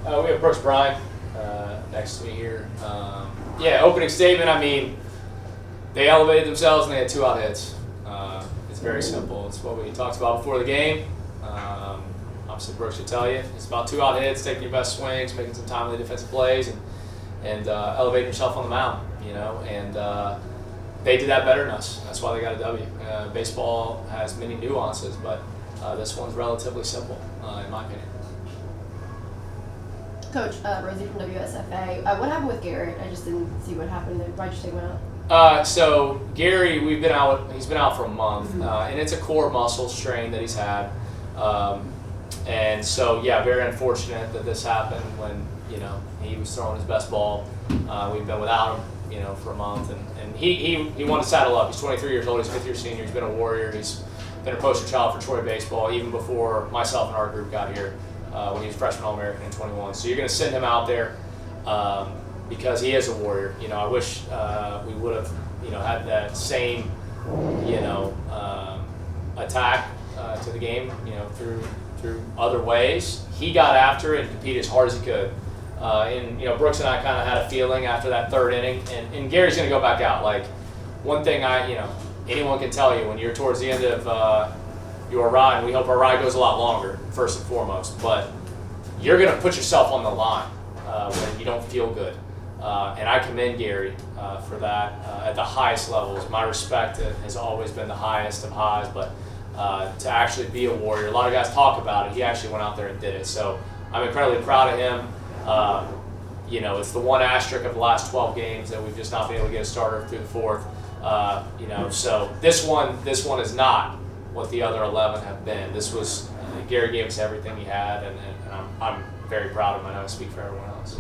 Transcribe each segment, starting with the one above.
We have Brooks Bryan next to me here. Opening statement. I mean, they elevated themselves and they had 2 out hits. It's very simple. It's what we talked about before the game. Obviously, Brooks should tell you. It's about 2 out hits, taking your best swings, making some timely defensive plays, and elevating yourself on the mound. And they did that better than us. That's why they got a W. Baseball has many nuances, but this one's relatively simple, in my opinion. Coach, Rosie from WSFA. What happened with Garrett? I just didn't see what happened. Why'd you take him out? So Gary, he's been out for a month, and it's a core muscle strain that he's had. And so, very unfortunate that this happened when, he was throwing his best ball. We've been without him, for a month, and he wanted to saddle up. He's 23 years old, he's a 5th-year senior, he's been a Warrior, he's been a poster child for Troy baseball, even before myself and our group got here, when he was freshman All-American in 21. So you're going to send him out there because he is a Warrior. I wish we would have, had that same, attack to the game, through other ways. He got after it and competed as hard as he could. Brooks and I kind of had a feeling after that 3rd inning, and Gary's going to go back out. Like, one thing anyone can tell you when you're towards the end of your ride, and we hope our ride goes a lot longer, first and foremost, but you're going to put yourself on the line when you don't feel good. And I commend Gary for that at the highest levels. My respect has always been the highest of highs, but to actually be a Warrior, a lot of guys talk about it. He actually went out there and did it. So I'm incredibly proud of him. It's the one asterisk of the last 12 games that we've just not been able to get a starter through the 4th. So this one is not what the other 11 have been. This was Gary gave us everything he had, and I'm very proud of him. I know I speak for everyone else.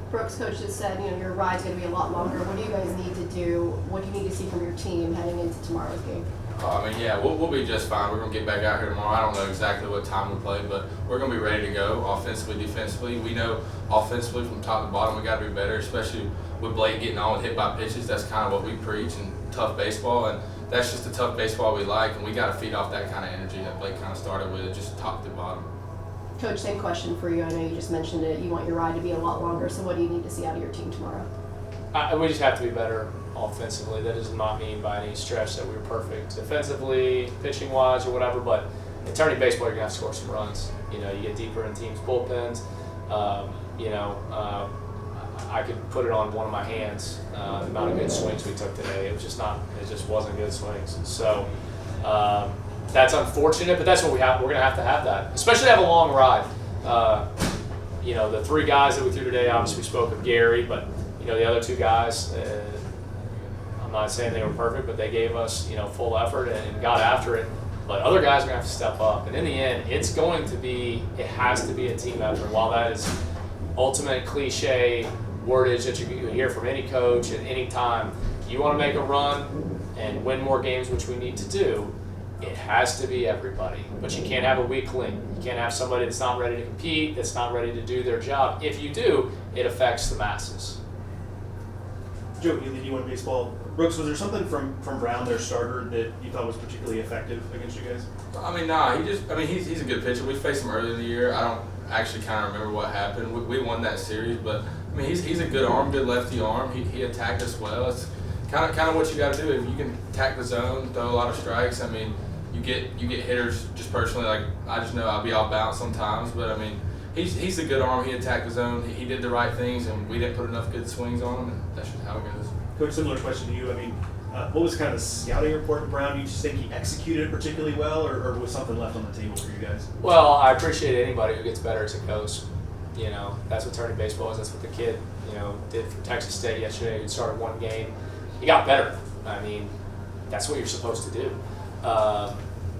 Brooks, coach just said, your ride's going to be a lot longer. What do you guys need to do? What do you need to see from your team heading into tomorrow's game? We'll be just fine. We're going to get back out here tomorrow. I don't know exactly what time we play, but we're going to be ready to go offensively, defensively. We know offensively from top to bottom we got to be better, especially with Blake getting on with hit by pitches. That's kind of what we preach, and tough baseball, and that's just the tough baseball we like, and we got to feed off that kind of energy that Blake kind of started with, just top to bottom. Coach, same question for you. I know you just mentioned it. You want your ride to be a lot longer, so what do you need to see out of your team tomorrow? We just have to be better offensively. That does not mean by any stretch that we were perfect defensively, pitching-wise, or whatever, but in turning baseball, you're going to have to score some runs. You get deeper in teams' bullpens. I could put it on one of my hands, the amount of good swings we took today. It just wasn't good swings. So that's unfortunate, but that's what we have. We're going to have that, especially to have a long ride. The 3 guys that we threw today, obviously we spoke of Gary, but the other 2 guys, I'm not saying they were perfect, but they gave us full effort and got after it. But other guys are going to have to step up, and in the end, it has to be a team effort. While that is ultimate cliche wordage that you hear from any coach at any time, you want to make a run and win more games, which we need to do. It has to be everybody, but you can't have a weak link. You can't have somebody that's not ready to compete, that's not ready to do their job. If you do, it affects the masses. Joe, you lead D1 baseball. Brooks, was there something from Brown, their starter, that you thought was particularly effective against you guys? He's a good pitcher. We faced him earlier in the year. I don't actually kind of remember what happened. We won that series, but he's a good arm, good lefty arm. He attacked us well. It's kind of what you got to do. If you can attack the zone, throw a lot of strikes. You get hitters. Just personally, like, I just know I'll be off balance sometimes, but he's a good arm. He attacked the zone. He did the right things, and we didn't put enough good swings on him, and that's just how it goes. Coach, similar question to you. What was kind of the scouting report of Brown? Do you just think he executed it particularly well, or was something left on the table for you guys? Well, I appreciate anybody who gets better as a coach. That's what turning baseball is. That's what the kid, did for Texas State yesterday. He started 1 game. He got better. That's what you're supposed to do.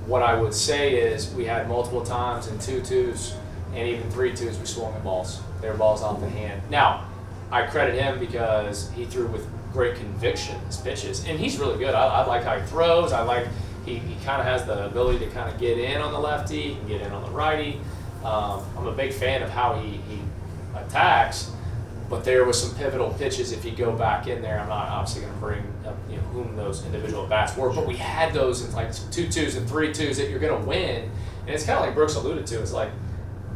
What I would say is we had multiple times in 2-2s and even 3-2s we swung at balls. They were balls off the hand. Now, I credit him because he threw with great conviction his pitches, and he's really good. I like how he throws. I like he kind of has the ability to kind of get in on the lefty, he can get in on the righty. I'm a big fan of how he attacks, but there was some pivotal pitches. If you go back in there, I'm not obviously going to bring up whom those individual bats were, but we had those in like 2-2s and 3-2s that you're going to win. And it's kind of like Brooks alluded to. It's like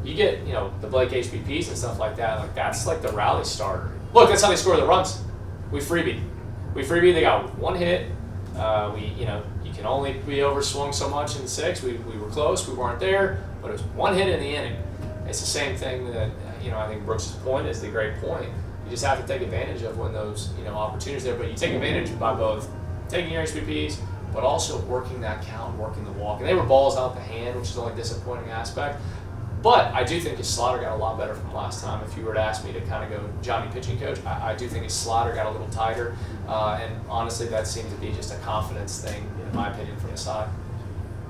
you get, you know, the Blake HBPs and stuff like that, like that's like the rally starter. Look, that's how they score the runs. We freebie. They got one hit. You know, you can only be overswung so much in the 6. We were close, we weren't there, but it was one hit in the inning. It's the same thing that, you know, I think Brooks' point is the great point. You just have to take advantage of when those, you know, opportunities are there. But you take advantage by both taking your HBPs, but also working that count, working the walk. And they were balls out the hand, which is the only disappointing aspect. But I do think his slider got a lot better from last time. If you were to ask me to kind of go Johnny pitching coach, I do think his slider got a little tighter. And honestly, that seemed to be just a confidence thing, in my opinion, from the side.